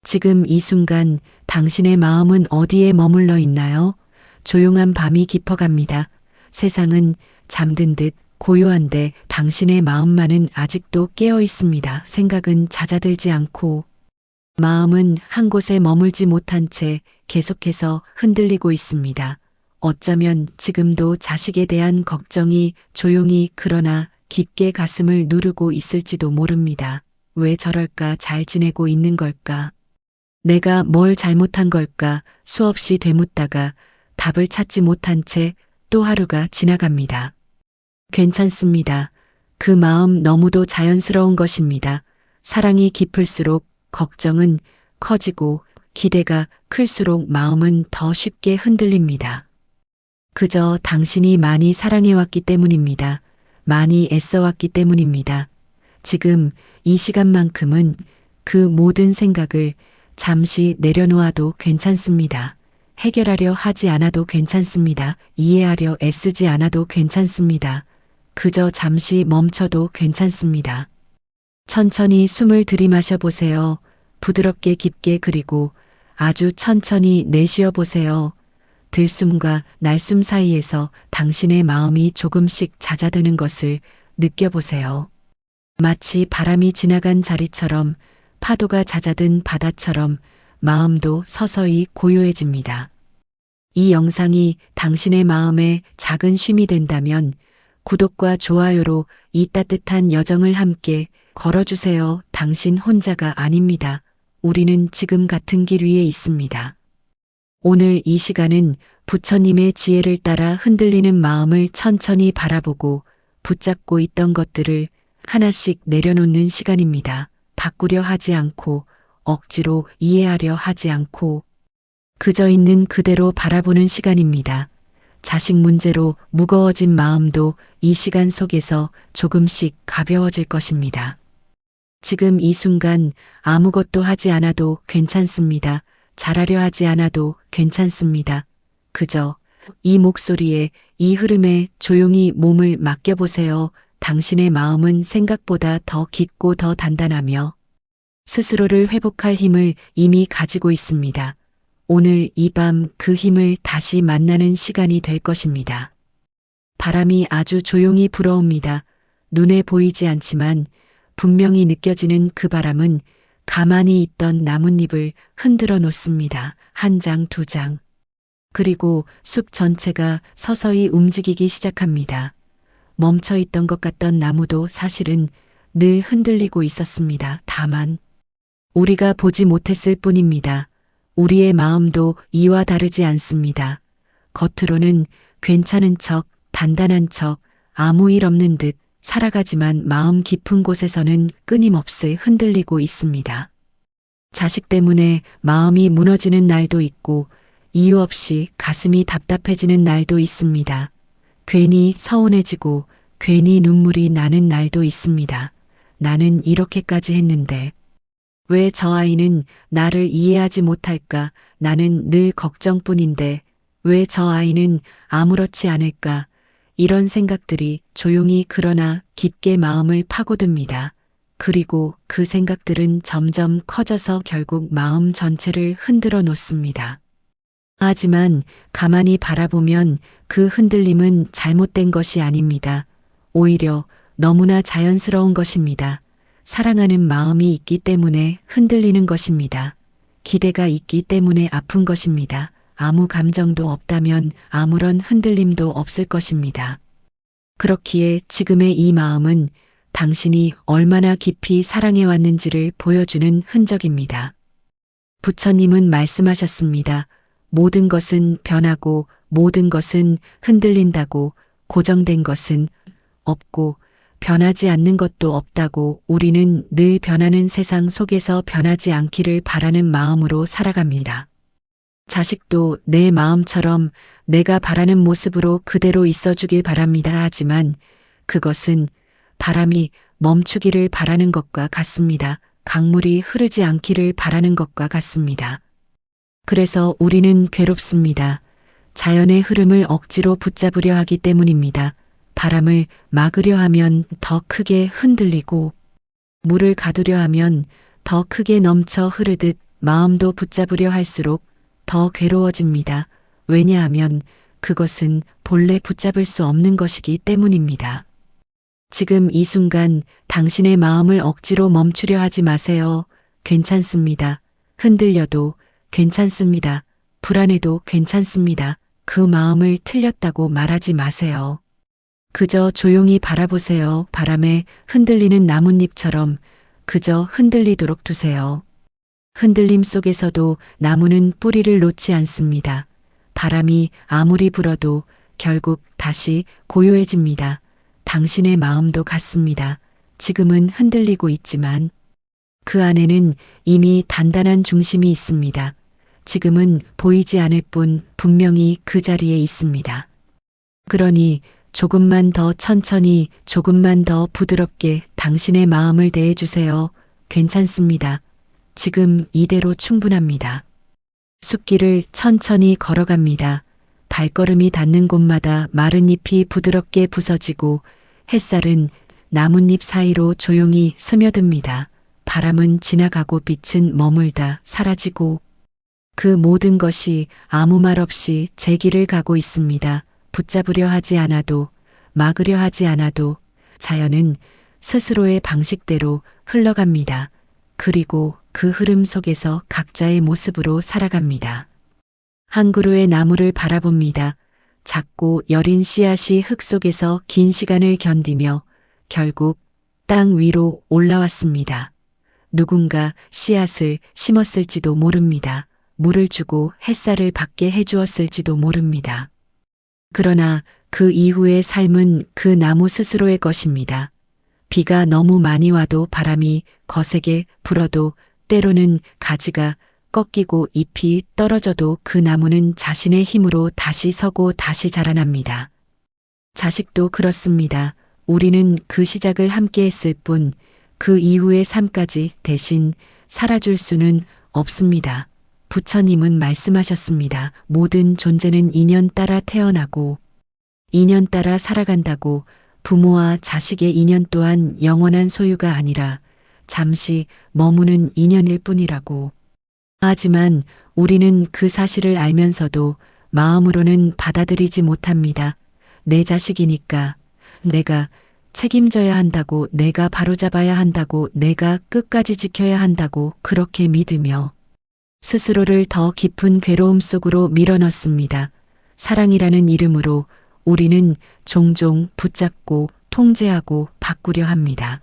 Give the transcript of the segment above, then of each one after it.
지금 이 순간 당신의 마음은 어디에 머물러 있나요? 조용한 밤이 깊어갑니다. 세상은 잠든 듯 고요한데 당신의 마음만은 아직도 깨어 있습니다. 생각은 잦아들지 않고 마음은 한 곳에 머물지 못한 채 계속해서 흔들리고 있습니다. 어쩌면 지금도 자식에 대한 걱정이 조용히 그러나 깊게 가슴을 누르고 있을지도 모릅니다. 왜 저럴까? 잘 지내고 있는 걸까? 내가 뭘 잘못한 걸까? 수없이 되묻다가 답을 찾지 못한 채 또 하루가 지나갑니다. 괜찮습니다. 그 마음 너무도 자연스러운 것입니다. 사랑이 깊을수록 걱정은 커지고 기대가 클수록 마음은 더 쉽게 흔들립니다. 그저 당신이 많이 사랑해왔기 때문입니다. 많이 애써왔기 때문입니다. 지금 이 시간만큼은 그 모든 생각을 잠시 내려놓아도 괜찮습니다. 해결하려 하지 않아도 괜찮습니다. 이해하려 애쓰지 않아도 괜찮습니다. 그저 잠시 멈춰도 괜찮습니다. 천천히 숨을 들이마셔 보세요. 부드럽게 깊게 그리고 아주 천천히 내쉬어 보세요. 들숨과 날숨 사이에서 당신의 마음이 조금씩 잦아드는 것을 느껴보세요. 마치 바람이 지나간 자리처럼 파도가 잦아든 바다처럼 마음도 서서히 고요해집니다. 이 영상이 당신의 마음에 작은 쉼이 된다면 구독과 좋아요로 이 따뜻한 여정을 함께 걸어주세요. 당신 혼자가 아닙니다. 우리는 지금 같은 길 위에 있습니다. 오늘 이 시간은 부처님의 지혜를 따라 흔들리는 마음을 천천히 바라보고 붙잡고 있던 것들을 하나씩 내려놓는 시간입니다. 바꾸려 하지 않고 억지로 이해하려 하지 않고 그저 있는 그대로 바라보는 시간입니다. 자식 문제로 무거워진 마음도 이 시간 속에서 조금씩 가벼워질 것입니다. 지금 이 순간 아무것도 하지 않아도 괜찮습니다. 잘하려 하지 않아도 괜찮습니다. 그저 이 목소리에 이 흐름에 조용히 몸을 맡겨보세요. 당신의 마음은 생각보다 더 깊고 더 단단하며 스스로를 회복할 힘을 이미 가지고 있습니다. 오늘 이 밤 그 힘을 다시 만나는 시간이 될 것입니다. 바람이 아주 조용히 불어옵니다. 눈에 보이지 않지만 분명히 느껴지는 그 바람은 가만히 있던 나뭇잎을 흔들어 놓습니다. 한 장, 두 장. 그리고 숲 전체가 서서히 움직이기 시작합니다. 멈춰있던 것 같던 나무도 사실은 늘 흔들리고 있었습니다. 다만 우리가 보지 못했을 뿐입니다. 우리의 마음도 이와 다르지 않습니다. 겉으로는 괜찮은 척, 단단한 척, 아무 일 없는 듯 살아가지만 마음 깊은 곳에서는 끊임없이 흔들리고 있습니다. 자식 때문에 마음이 무너지는 날도 있고 이유 없이 가슴이 답답해지는 날도 있습니다. 괜히 서운해지고 괜히 눈물이 나는 날도 있습니다. 나는 이렇게까지 했는데 왜 저 아이는 나를 이해하지 못할까? 나는 늘 걱정뿐인데 왜 저 아이는 아무렇지 않을까? 이런 생각들이 조용히 그러나 깊게 마음을 파고듭니다. 그리고 그 생각들은 점점 커져서 결국 마음 전체를 흔들어 놓습니다. 하지만 가만히 바라보면 그 흔들림은 잘못된 것이 아닙니다. 오히려 너무나 자연스러운 것입니다. 사랑하는 마음이 있기 때문에 흔들리는 것입니다. 기대가 있기 때문에 아픈 것입니다. 아무 감정도 없다면 아무런 흔들림도 없을 것입니다. 그렇기에 지금의 이 마음은 당신이 얼마나 깊이 사랑해왔는지를 보여주는 흔적입니다. 부처님은 말씀하셨습니다. 모든 것은 변하고 모든 것은 흔들린다고 고정된 것은 없고 변하지 않는 것도 없다고 우리는 늘 변하는 세상 속에서 변하지 않기를 바라는 마음으로 살아갑니다. 자식도 내 마음처럼 내가 바라는 모습으로 그대로 있어주길 바랍니다. 하지만 그것은 바람이 멈추기를 바라는 것과 같습니다. 강물이 흐르지 않기를 바라는 것과 같습니다. 그래서 우리는 괴롭습니다. 자연의 흐름을 억지로 붙잡으려 하기 때문입니다. 바람을 막으려 하면 더 크게 흔들리고 물을 가두려 하면 더 크게 넘쳐 흐르듯 마음도 붙잡으려 할수록 더 괴로워집니다. 왜냐하면 그것은 본래 붙잡을 수 없는 것이기 때문입니다. 지금 이 순간 당신의 마음을 억지로 멈추려 하지 마세요. 괜찮습니다. 흔들려도 괜찮습니다. 불안해도 괜찮습니다. 그 마음을 틀렸다고 말하지 마세요. 그저 조용히 바라보세요. 바람에 흔들리는 나뭇잎처럼 그저 흔들리도록 두세요. 흔들림 속에서도 나무는 뿌리를 놓지 않습니다. 바람이 아무리 불어도 결국 다시 고요해집니다. 당신의 마음도 같습니다. 지금은 흔들리고 있지만 그 안에는 이미 단단한 중심이 있습니다. 지금은 보이지 않을 뿐 분명히 그 자리에 있습니다. 그러니 조금만 더 천천히, 조금만 더 부드럽게 당신의 마음을 대해주세요. 괜찮습니다. 지금 이대로 충분합니다. 숲길을 천천히 걸어갑니다. 발걸음이 닿는 곳마다 마른 잎이 부드럽게 부서지고 햇살은 나뭇잎 사이로 조용히 스며듭니다. 바람은 지나가고 빛은 머물다 사라지고 그 모든 것이 아무 말 없이 제 길을 가고 있습니다. 붙잡으려 하지 않아도, 막으려 하지 않아도 자연은 스스로의 방식대로 흘러갑니다. 그리고 그 흐름 속에서 각자의 모습으로 살아갑니다. 한 그루의 나무를 바라봅니다. 작고 여린 씨앗이 흙 속에서 긴 시간을 견디며 결국 땅 위로 올라왔습니다. 누군가 씨앗을 심었을지도 모릅니다. 물을 주고 햇살을 받게 해주었을지도 모릅니다. 그러나 그 이후의 삶은 그 나무 스스로의 것입니다. 비가 너무 많이 와도 바람이 거세게 불어도 때로는 가지가 꺾이고 잎이 떨어져도 그 나무는 자신의 힘으로 다시 서고 다시 자라납니다. 자식도 그렇습니다. 우리는 그 시작을 함께 했을 뿐 그 이후의 삶까지 대신 살아줄 수는 없습니다. 부처님은 말씀하셨습니다. 모든 존재는 인연 따라 태어나고 인연 따라 살아간다고. 부모와 자식의 인연 또한 영원한 소유가 아니라 잠시 머무는 인연일 뿐이라고. 하지만 우리는 그 사실을 알면서도 마음으로는 받아들이지 못합니다. 내 자식이니까 내가 책임져야 한다고, 내가 바로잡아야 한다고, 내가 끝까지 지켜야 한다고 그렇게 믿으며 스스로를 더 깊은 괴로움 속으로 밀어넣습니다. 사랑이라는 이름으로 우리는 종종 붙잡고 통제하고 바꾸려 합니다.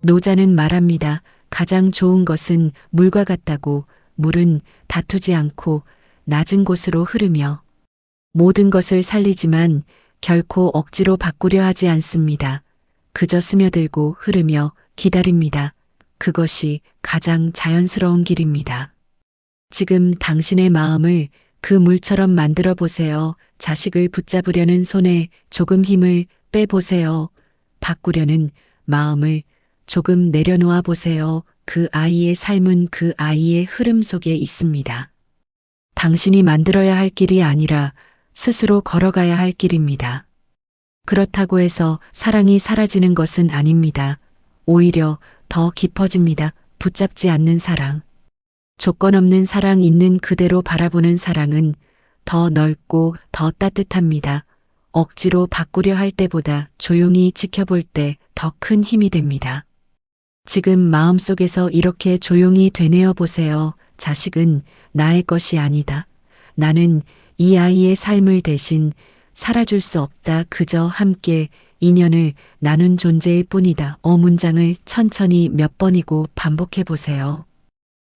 노자는 말합니다. 가장 좋은 것은 물과 같다고. 물은 다투지 않고 낮은 곳으로 흐르며 모든 것을 살리지만 결코 억지로 바꾸려 하지 않습니다. 그저 스며들고 흐르며 기다립니다. 그것이 가장 자연스러운 길입니다. 지금 당신의 마음을 그 물처럼 만들어 보세요. 자식을 붙잡으려는 손에 조금 힘을 빼보세요. 바꾸려는 마음을 조금 내려놓아 보세요. 그 아이의 삶은 그 아이의 흐름 속에 있습니다. 당신이 만들어야 할 길이 아니라 스스로 걸어가야 할 길입니다. 그렇다고 해서 사랑이 사라지는 것은 아닙니다. 오히려 더 깊어집니다. 붙잡지 않는 사랑. 조건 없는 사랑, 있는 그대로 바라보는 사랑은 더 넓고 더 따뜻합니다. 억지로 바꾸려 할 때보다 조용히 지켜볼 때 더 큰 힘이 됩니다. 지금 마음속에서 이렇게 조용히 되뇌어 보세요. 자식은 나의 것이 아니다. 나는 이 아이의 삶을 대신 살아줄 수 없다. 그저 함께 인연을 나눈 존재일 뿐이다. 문장을 천천히 몇 번이고 반복해 보세요.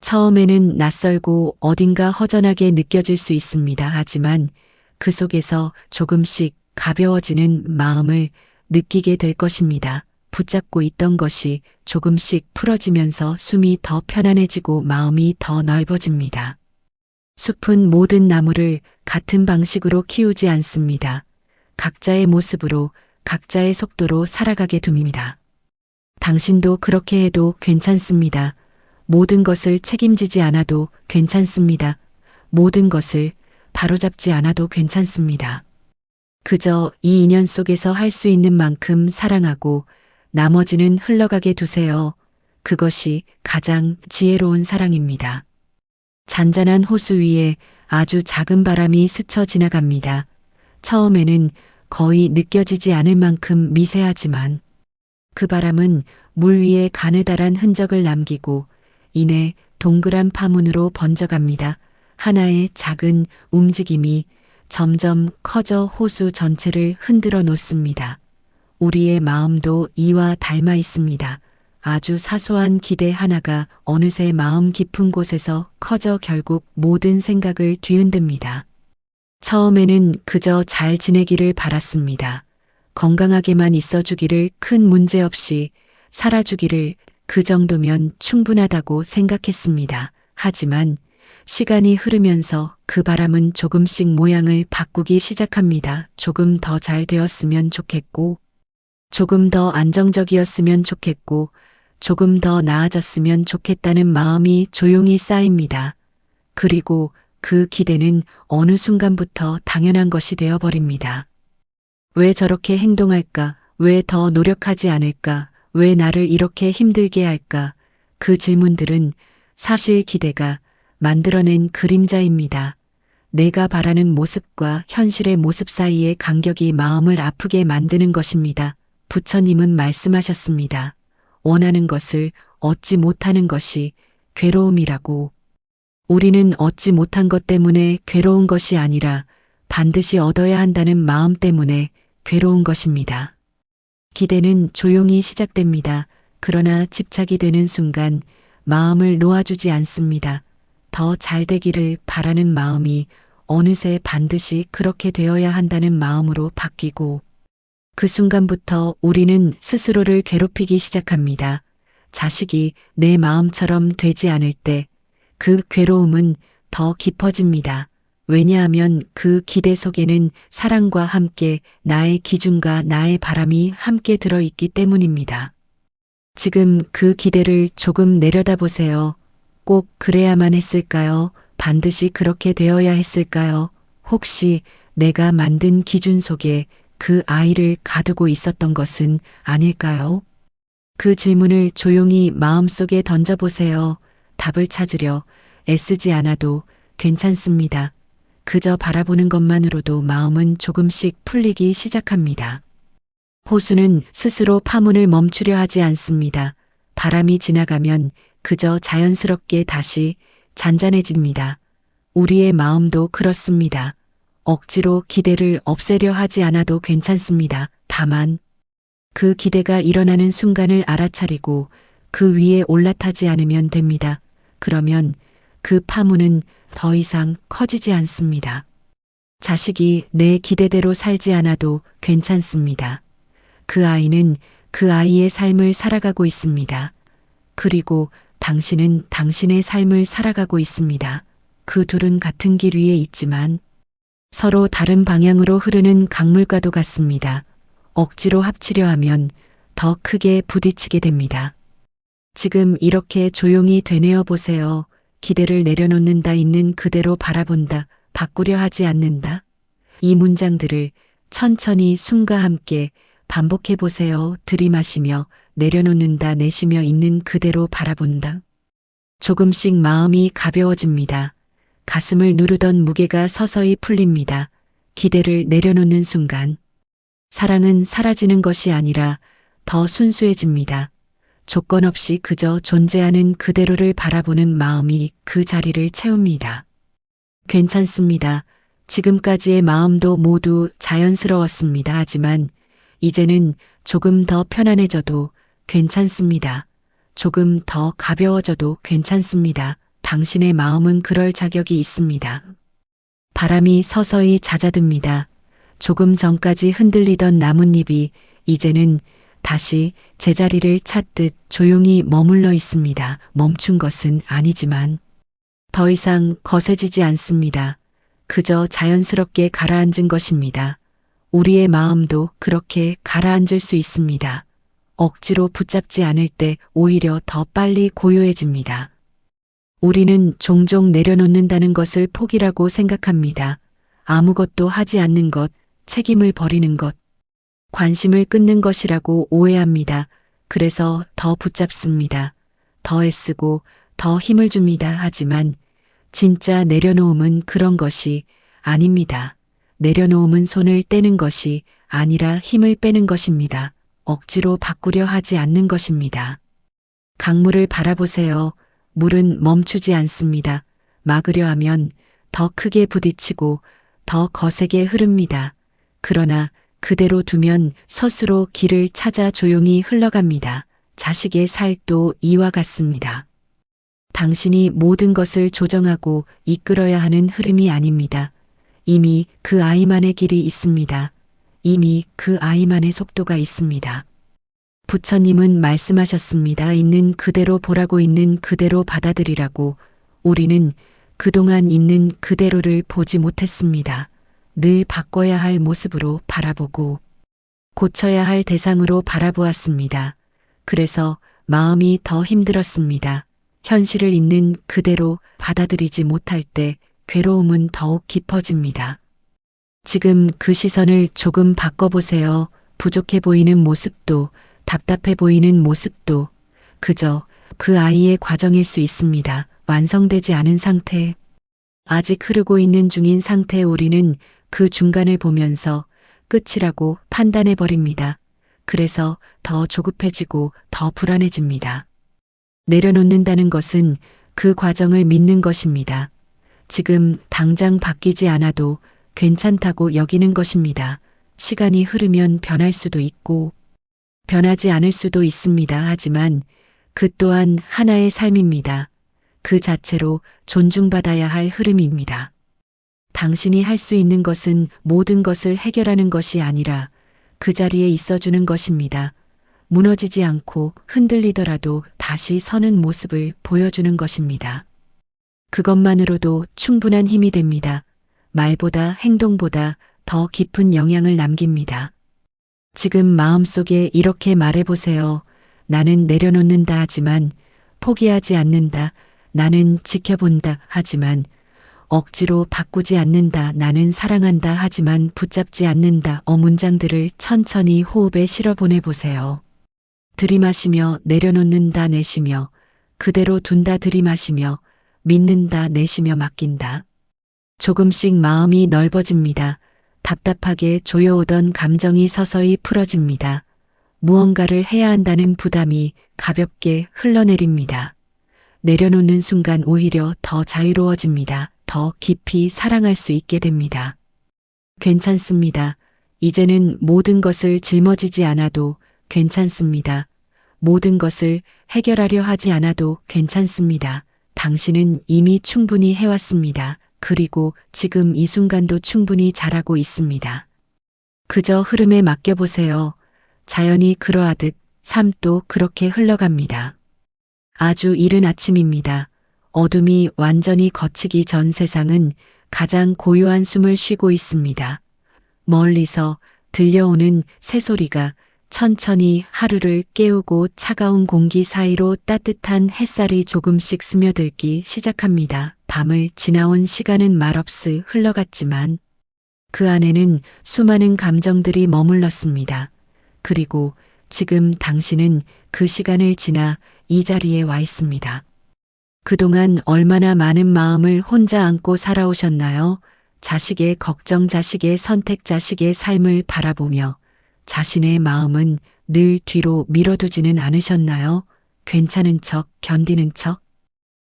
처음에는 낯설고 어딘가 허전하게 느껴질 수 있습니다. 하지만 그 속에서 조금씩 가벼워지는 마음을 느끼게 될 것입니다. 붙잡고 있던 것이 조금씩 풀어지면서 숨이 더 편안해지고 마음이 더 넓어집니다. 숲은 모든 나무를 같은 방식으로 키우지 않습니다. 각자의 모습으로, 각자의 속도로 살아가게 둡니다. 당신도 그렇게 해도 괜찮습니다. 모든 것을 책임지지 않아도 괜찮습니다. 모든 것을 바로잡지 않아도 괜찮습니다. 그저 이 인연 속에서 할 수 있는 만큼 사랑하고 나머지는 흘러가게 두세요. 그것이 가장 지혜로운 사랑입니다. 잔잔한 호수 위에 아주 작은 바람이 스쳐 지나갑니다. 처음에는 거의 느껴지지 않을 만큼 미세하지만 그 바람은 물 위에 가느다란 흔적을 남기고 이내 동그란 파문으로 번져갑니다. 하나의 작은 움직임이 점점 커져 호수 전체를 흔들어 놓습니다. 우리의 마음도 이와 닮아 있습니다. 아주 사소한 기대 하나가 어느새 마음 깊은 곳에서 커져 결국 모든 생각을 뒤흔듭니다. 처음에는 그저 잘 지내기를 바랐습니다. 건강하게만 있어주기를, 큰 문제 없이 살아주기를, 그 정도면 충분하다고 생각했습니다. 하지만 시간이 흐르면서 그 바람은 조금씩 모양을 바꾸기 시작합니다. 조금 더 잘 되었으면 좋겠고, 조금 더 안정적이었으면 좋겠고, 조금 더 나아졌으면 좋겠다는 마음이 조용히 쌓입니다. 그리고 그 기대는 어느 순간부터 당연한 것이 되어버립니다. 왜 저렇게 행동할까? 왜 더 노력하지 않을까? 왜 나를 이렇게 힘들게 할까? 그 질문들은 사실 기대가 만들어낸 그림자입니다. 내가 바라는 모습과 현실의 모습 사이의 간격이 마음을 아프게 만드는 것입니다. 부처님은 말씀하셨습니다. 원하는 것을 얻지 못하는 것이 괴로움이라고. 우리는 얻지 못한 것 때문에 괴로운 것이 아니라 반드시 얻어야 한다는 마음 때문에 괴로운 것입니다. 기대는 조용히 시작됩니다. 그러나 집착이 되는 순간 마음을 놓아주지 않습니다. 더 잘 되기를 바라는 마음이 어느새 반드시 그렇게 되어야 한다는 마음으로 바뀌고 그 순간부터 우리는 스스로를 괴롭히기 시작합니다. 자식이 내 마음처럼 되지 않을 때 그 괴로움은 더 깊어집니다. 왜냐하면 그 기대 속에는 사랑과 함께 나의 기준과 나의 바람이 함께 들어있기 때문입니다. 지금 그 기대를 조금 내려다보세요. 꼭 그래야만 했을까요? 반드시 그렇게 되어야 했을까요? 혹시 내가 만든 기준 속에 그 아이를 가두고 있었던 것은 아닐까요? 그 질문을 조용히 마음속에 던져보세요. 답을 찾으려 애쓰지 않아도 괜찮습니다. 그저 바라보는 것만으로도 마음은 조금씩 풀리기 시작합니다. 호수는 스스로 파문을 멈추려 하지 않습니다. 바람이 지나가면 그저 자연스럽게 다시 잔잔해집니다. 우리의 마음도 그렇습니다. 억지로 기대를 없애려 하지 않아도 괜찮습니다. 다만 그 기대가 일어나는 순간을 알아차리고 그 위에 올라타지 않으면 됩니다. 그러면 그 파문은 더 이상 커지지 않습니다. 자식이 내 기대대로 살지 않아도 괜찮습니다. 그 아이는 그 아이의 삶을 살아가고 있습니다. 그리고 당신은 당신의 삶을 살아가고 있습니다. 그 둘은 같은 길 위에 있지만 서로 다른 방향으로 흐르는 강물과도 같습니다. 억지로 합치려 하면 더 크게 부딪히게 됩니다. 지금 이렇게 조용히 되뇌어 보세요. 기대를 내려놓는다, 있는 그대로 바라본다, 바꾸려 하지 않는다. 이 문장들을 천천히 숨과 함께 반복해 보세요. 들이마시며 내려놓는다, 내쉬며 있는 그대로 바라본다. 조금씩 마음이 가벼워집니다. 가슴을 누르던 무게가 서서히 풀립니다. 기대를 내려놓는 순간 사랑은 사라지는 것이 아니라 더 순수해집니다. 조건 없이 그저 존재하는 그대로를 바라보는 마음이 그 자리를 채웁니다. 괜찮습니다. 지금까지의 마음도 모두 자연스러웠습니다. 하지만 이제는 조금 더 편안해져도 괜찮습니다. 조금 더 가벼워져도 괜찮습니다. 당신의 마음은 그럴 자격이 있습니다. 바람이 서서히 잦아듭니다. 조금 전까지 흔들리던 나뭇잎이 이제는 다시 제자리를 찾듯 조용히 머물러 있습니다. 멈춘 것은 아니지만 더 이상 거세지지 않습니다. 그저 자연스럽게 가라앉은 것입니다. 우리의 마음도 그렇게 가라앉을 수 있습니다. 억지로 붙잡지 않을 때 오히려 더 빨리 고요해집니다. 우리는 종종 내려놓는다는 것을 포기라고 생각합니다. 아무것도 하지 않는 것, 책임을 버리는 것, 관심을 끊는 것이라고 오해합니다. 그래서 더 붙잡습니다. 더 애쓰고 더 힘을 줍니다. 하지만 진짜 내려놓음은 그런 것이 아닙니다. 내려놓음은 손을 떼는 것이 아니라 힘을 빼는 것입니다. 억지로 바꾸려 하지 않는 것입니다. 강물을 바라보세요. 물은 멈추지 않습니다. 막으려 하면 더 크게 부딪히고 더 거세게 흐릅니다. 그러나 그대로 두면 스스로 길을 찾아 조용히 흘러갑니다. 자식의 살도 이와 같습니다. 당신이 모든 것을 조정하고 이끌어야 하는 흐름이 아닙니다. 이미 그 아이만의 길이 있습니다. 이미 그 아이만의 속도가 있습니다. 부처님은 말씀하셨습니다. 있는 그대로 보라고, 있는 그대로 받아들이라고. 우리는 그동안 있는 그대로를 보지 못했습니다. 늘 바꿔야 할 모습으로 바라보고 고쳐야 할 대상으로 바라보았습니다. 그래서 마음이 더 힘들었습니다. 현실을 있는 그대로 받아들이지 못할 때 괴로움은 더욱 깊어집니다. 지금 그 시선을 조금 바꿔보세요. 부족해 보이는 모습도 답답해 보이는 모습도 그저 그 아이의 과정일 수 있습니다. 완성되지 않은 상태, 아직 흐르고 있는 중인 상태. 우리는 그 중간을 보면서 끝이라고 판단해버립니다. 그래서 더 조급해지고 더 불안해집니다. 내려놓는다는 것은 그 과정을 믿는 것입니다. 지금 당장 바뀌지 않아도 괜찮다고 여기는 것입니다. 시간이 흐르면 변할 수도 있고 변하지 않을 수도 있습니다. 하지만 그 또한 하나의 삶입니다. 그 자체로 존중받아야 할 흐름입니다. 당신이 할 수 있는 것은 모든 것을 해결하는 것이 아니라 그 자리에 있어주는 것입니다. 무너지지 않고 흔들리더라도 다시 서는 모습을 보여주는 것입니다. 그것만으로도 충분한 힘이 됩니다. 말보다 행동보다 더 깊은 영향을 남깁니다. 지금 마음속에 이렇게 말해보세요. 나는 내려놓는다 하지만 포기하지 않는다. 나는 지켜본다 하지만 억지로 바꾸지 않는다. 나는 사랑한다 하지만 붙잡지 않는다. 문장들을 천천히 호흡에 실어 보내보세요. 들이마시며 내려놓는다. 내쉬며 그대로 둔다. 들이마시며 믿는다. 내쉬며 맡긴다. 조금씩 마음이 넓어집니다. 답답하게 조여오던 감정이 서서히 풀어집니다. 무언가를 해야 한다는 부담이 가볍게 흘러내립니다. 내려놓는 순간 오히려 더 자유로워집니다. 더 깊이 사랑할 수 있게 됩니다. 괜찮습니다. 이제는 모든 것을 짊어지지 않아도 괜찮습니다. 모든 것을 해결하려 하지 않아도 괜찮습니다. 당신은 이미 충분히 해왔습니다. 그리고 지금 이 순간도 충분히 잘하고 있습니다. 그저 흐름에 맡겨보세요. 자연이 그러하듯 삶도 그렇게 흘러갑니다. 아주 이른 아침입니다. 어둠이 완전히 걷히기 전 세상은 가장 고요한 숨을 쉬고 있습니다. 멀리서 들려오는 새소리가 천천히 하루를 깨우고 차가운 공기 사이로 따뜻한 햇살이 조금씩 스며들기 시작합니다. 밤을 지나온 시간은 말없이 흘러갔지만 그 안에는 수많은 감정들이 머물렀습니다. 그리고 지금 당신은 그 시간을 지나 이 자리에 와 있습니다. 그동안 얼마나 많은 마음을 혼자 안고 살아오셨나요? 자식의 걱정, 자식의 선택, 자식의 삶을 바라보며 자신의 마음은 늘 뒤로 밀어두지는 않으셨나요? 괜찮은 척, 견디는 척.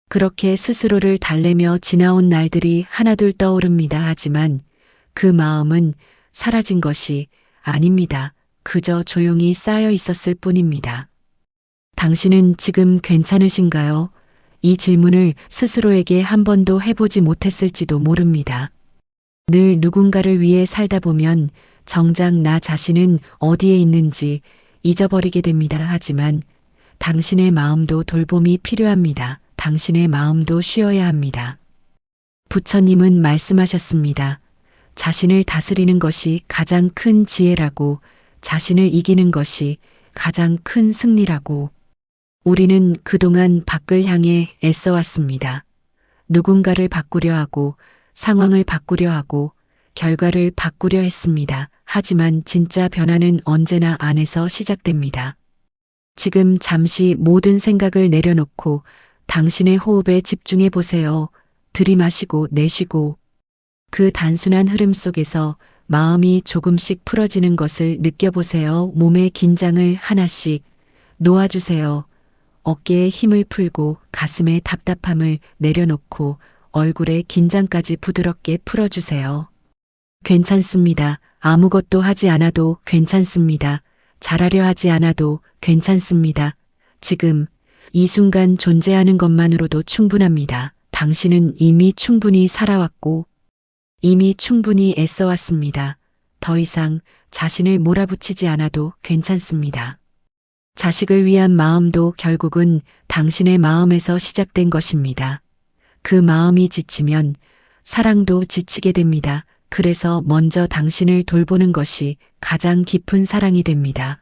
그렇게 스스로를 달래며 지나온 날들이 하나둘 떠오릅니다. 하지만 그 마음은 사라진 것이 아닙니다. 그저 조용히 쌓여 있었을 뿐입니다. 당신은 지금 괜찮으신가요? 이 질문을 스스로에게 한 번도 해보지 못했을지도 모릅니다. 늘 누군가를 위해 살다 보면 정작 나 자신은 어디에 있는지 잊어버리게 됩니다. 하지만 당신의 마음도 돌봄이 필요합니다. 당신의 마음도 쉬어야 합니다. 부처님은 말씀하셨습니다. 자신을 다스리는 것이 가장 큰 지혜라고, 자신을 이기는 것이 가장 큰 승리라고. 우리는 그동안 밖을 향해 애써왔습니다. 누군가를 바꾸려 하고, 상황을 바꾸려 하고, 결과를 바꾸려 했습니다. 하지만 진짜 변화는 언제나 안에서 시작됩니다. 지금 잠시 모든 생각을 내려놓고 당신의 호흡에 집중해 보세요. 들이마시고 내쉬고 그 단순한 흐름 속에서 마음이 조금씩 풀어지는 것을 느껴보세요. 몸의 긴장을 하나씩 놓아주세요. 어깨에 힘을 풀고 가슴의 답답함을 내려놓고 얼굴의 긴장까지 부드럽게 풀어주세요. 괜찮습니다. 아무것도 하지 않아도 괜찮습니다. 잘하려 하지 않아도 괜찮습니다. 지금 이 순간 존재하는 것만으로도 충분합니다. 당신은 이미 충분히 살아왔고 이미 충분히 애써왔습니다. 더 이상 자신을 몰아붙이지 않아도 괜찮습니다. 자식을 위한 마음도 결국은 당신의 마음에서 시작된 것입니다. 그 마음이 지치면 사랑도 지치게 됩니다. 그래서 먼저 당신을 돌보는 것이 가장 깊은 사랑이 됩니다.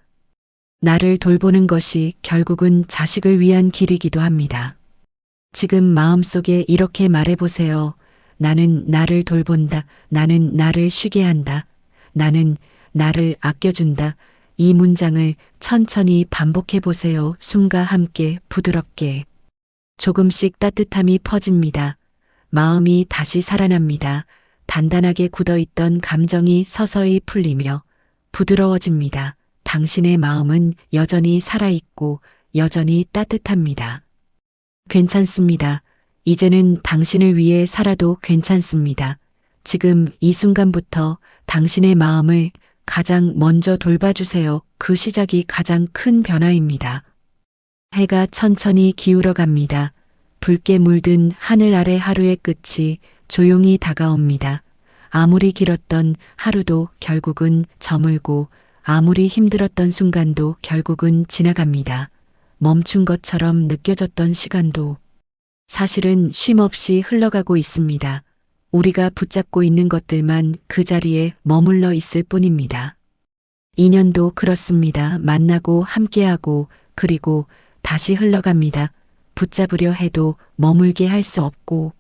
나를 돌보는 것이 결국은 자식을 위한 길이기도 합니다. 지금 마음속에 이렇게 말해보세요. 나는 나를 돌본다. 나는 나를 쉬게 한다. 나는 나를 아껴준다. 이 문장을 천천히 반복해 보세요. 숨과 함께 부드럽게. 조금씩 따뜻함이 퍼집니다. 마음이 다시 살아납니다. 단단하게 굳어있던 감정이 서서히 풀리며 부드러워집니다. 당신의 마음은 여전히 살아있고 여전히 따뜻합니다. 괜찮습니다. 이제는 당신을 위해 살아도 괜찮습니다. 지금 이 순간부터 당신의 마음을 가장 먼저 돌봐주세요. 그 시작이 가장 큰 변화입니다. 해가 천천히 기울어 갑니다. 붉게 물든 하늘 아래 하루의 끝이 조용히 다가옵니다. 아무리 길었던 하루도 결국은 저물고 아무리 힘들었던 순간도 결국은 지나갑니다. 멈춘 것처럼 느껴졌던 시간도 사실은 쉼없이 흘러가고 있습니다. 우리가 붙잡고 있는 것들만 그 자리에 머물러 있을 뿐입니다. 인연도 그렇습니다. 만나고 함께하고 그리고 다시 흘러갑니다. 붙잡으려 해도 머물게 할 수 없고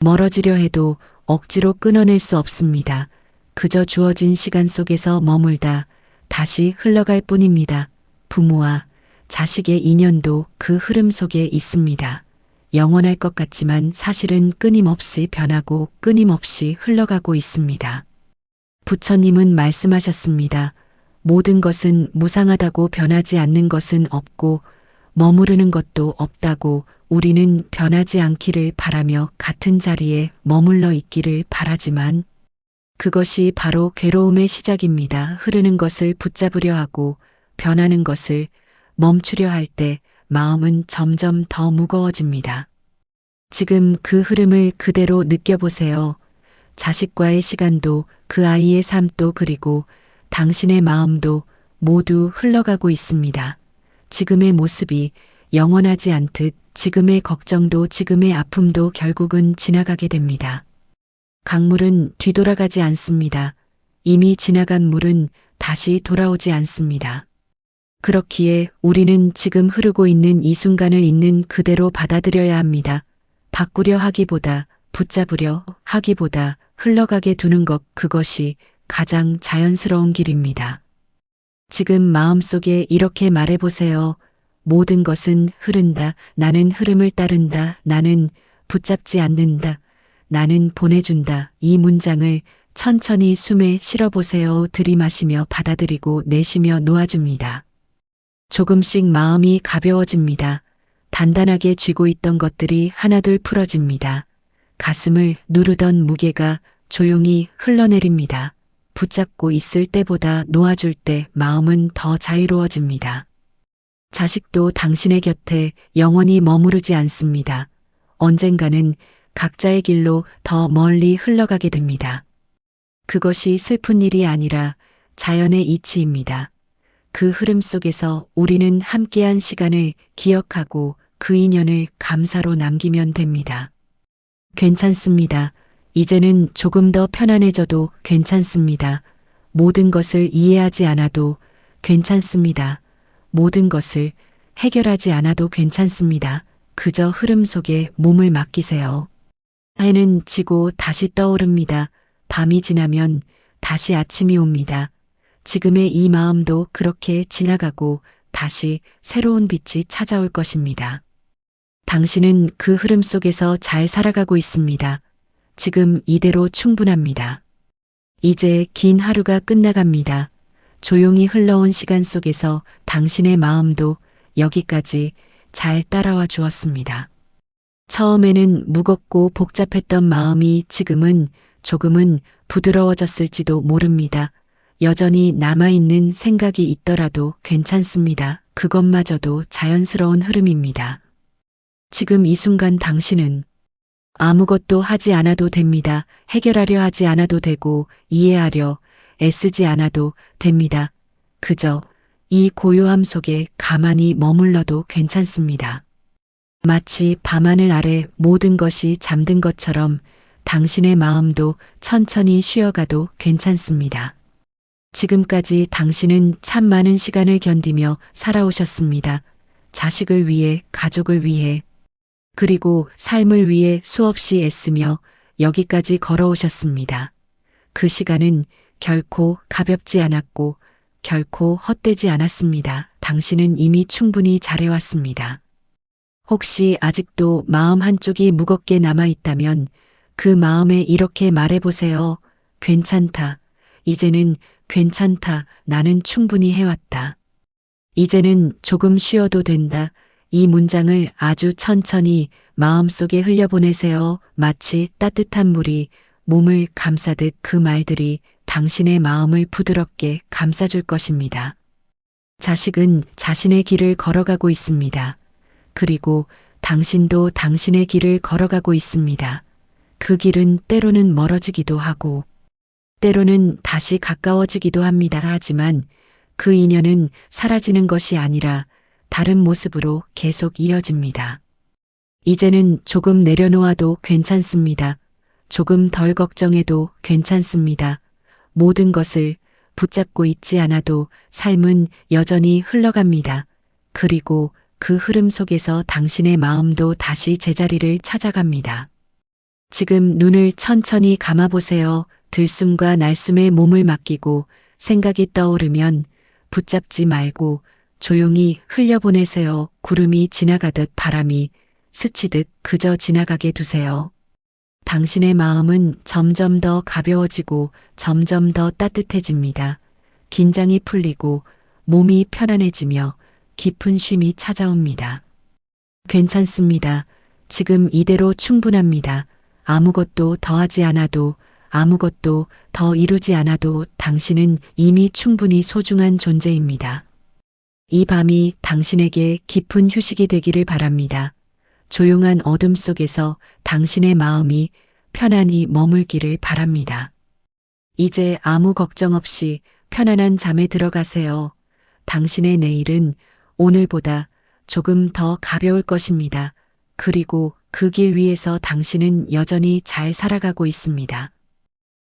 멀어지려 해도 억지로 끊어낼 수 없습니다. 그저 주어진 시간 속에서 머물다 다시 흘러갈 뿐입니다. 부모와 자식의 인연도 그 흐름 속에 있습니다. 영원할 것 같지만 사실은 끊임없이 변하고 끊임없이 흘러가고 있습니다. 부처님은 말씀하셨습니다. 모든 것은 무상하다고 변하지 않는 것은 없고 머무르는 것도 없다고 우리는 변하지 않기를 바라며 같은 자리에 머물러 있기를 바라지만 그것이 바로 괴로움의 시작입니다. 흐르는 것을 붙잡으려 하고 변하는 것을 멈추려 할 때 마음은 점점 더 무거워집니다. 지금 그 흐름을 그대로 느껴보세요. 자식과의 시간도 그 아이의 삶도 그리고 당신의 마음도 모두 흘러가고 있습니다. 지금의 모습이 영원하지 않듯 지금의 걱정도 지금의 아픔도 결국은 지나가게 됩니다. 강물은 뒤돌아가지 않습니다. 이미 지나간 물은 다시 돌아오지 않습니다. 그렇기에 우리는 지금 흐르고 있는 이 순간을 있는 그대로 받아들여야 합니다. 바꾸려 하기보다 붙잡으려 하기보다 흘러가게 두는 것 그것이 가장 자연스러운 길입니다. 지금 마음속에 이렇게 말해보세요. 모든 것은 흐른다. 나는 흐름을 따른다. 나는 붙잡지 않는다. 나는 보내준다. 이 문장을 천천히 숨에 실어보세요. 들이마시며 받아들이고 내쉬며 놓아줍니다. 조금씩 마음이 가벼워집니다. 단단하게 쥐고 있던 것들이 하나둘 풀어집니다. 가슴을 누르던 무게가 조용히 흘러내립니다. 붙잡고 있을 때보다 놓아줄 때 마음은 더 자유로워집니다. 자식도 당신의 곁에 영원히 머무르지 않습니다. 언젠가는 각자의 길로 더 멀리 흘러가게 됩니다. 그것이 슬픈 일이 아니라 자연의 이치입니다. 그 흐름 속에서 우리는 함께한 시간을 기억하고 그 인연을 감사로 남기면 됩니다. 괜찮습니다. 이제는 조금 더 편안해져도 괜찮습니다. 모든 것을 이해하지 않아도 괜찮습니다. 모든 것을 해결하지 않아도 괜찮습니다. 그저 흐름 속에 몸을 맡기세요. 해는 지고 다시 떠오릅니다. 밤이 지나면 다시 아침이 옵니다. 지금의 이 마음도 그렇게 지나가고 다시 새로운 빛이 찾아올 것입니다. 당신은 그 흐름 속에서 잘 살아가고 있습니다. 지금 이대로 충분합니다. 이제 긴 하루가 끝나갑니다. 조용히 흘러온 시간 속에서 당신의 마음도 여기까지 잘 따라와 주었습니다. 처음에는 무겁고 복잡했던 마음이 지금은 조금은 부드러워졌을지도 모릅니다. 여전히 남아있는 생각이 있더라도 괜찮습니다. 그것마저도 자연스러운 흐름입니다. 지금 이 순간 당신은 아무것도 하지 않아도 됩니다. 해결하려 하지 않아도 되고 이해하려 애쓰지 않아도 됩니다. 그저 이 고요함 속에 가만히 머물러도 괜찮습니다. 마치 밤하늘 아래 모든 것이 잠든 것처럼 당신의 마음도 천천히 쉬어가도 괜찮습니다. 지금까지 당신은 참 많은 시간을 견디며 살아오셨습니다. 자식을 위해, 가족을 위해, 그리고 삶을 위해 수없이 애쓰며 여기까지 걸어오셨습니다. 그 시간은 결코 가볍지 않았고 결코 헛되지 않았습니다. 당신은 이미 충분히 잘해왔습니다. 혹시 아직도 마음 한쪽이 무겁게 남아있다면 그 마음에 이렇게 말해보세요. 괜찮다. 이제는 괜찮다. 나는 충분히 해왔다. 이제는 조금 쉬어도 된다. 이 문장을 아주 천천히 마음속에 흘려보내세요. 마치 따뜻한 물이 몸을 감싸듯 그 말들이 당신의 마음을 부드럽게 감싸줄 것입니다. 자식은 자신의 길을 걸어가고 있습니다. 그리고 당신도 당신의 길을 걸어가고 있습니다. 그 길은 때로는 멀어지기도 하고 때로는 다시 가까워지기도 합니다. 하지만 그 인연은 사라지는 것이 아니라 다른 모습으로 계속 이어집니다. 이제는 조금 내려놓아도 괜찮습니다. 조금 덜 걱정해도 괜찮습니다. 모든 것을 붙잡고 있지 않아도 삶은 여전히 흘러갑니다. 그리고 그 흐름 속에서 당신의 마음도 다시 제자리를 찾아갑니다. 지금 눈을 천천히 감아보세요. 들숨과 날숨에 몸을 맡기고 생각이 떠오르면 붙잡지 말고 조용히 흘려보내세요. 구름이 지나가듯 바람이 스치듯 그저 지나가게 두세요. 당신의 마음은 점점 더 가벼워지고 점점 더 따뜻해집니다. 긴장이 풀리고 몸이 편안해지며 깊은 쉼이 찾아옵니다. 괜찮습니다. 지금 이대로 충분합니다. 아무것도 더 하지 않아도 아무것도 더 이루지 않아도 당신은 이미 충분히 소중한 존재입니다. 이 밤이 당신에게 깊은 휴식이 되기를 바랍니다. 조용한 어둠 속에서 당신의 마음이 편안히 머물기를 바랍니다. 이제 아무 걱정 없이 편안한 잠에 들어가세요. 당신의 내일은 오늘보다 조금 더 가벼울 것입니다. 그리고 그 길 위에서 당신은 여전히 잘 살아가고 있습니다.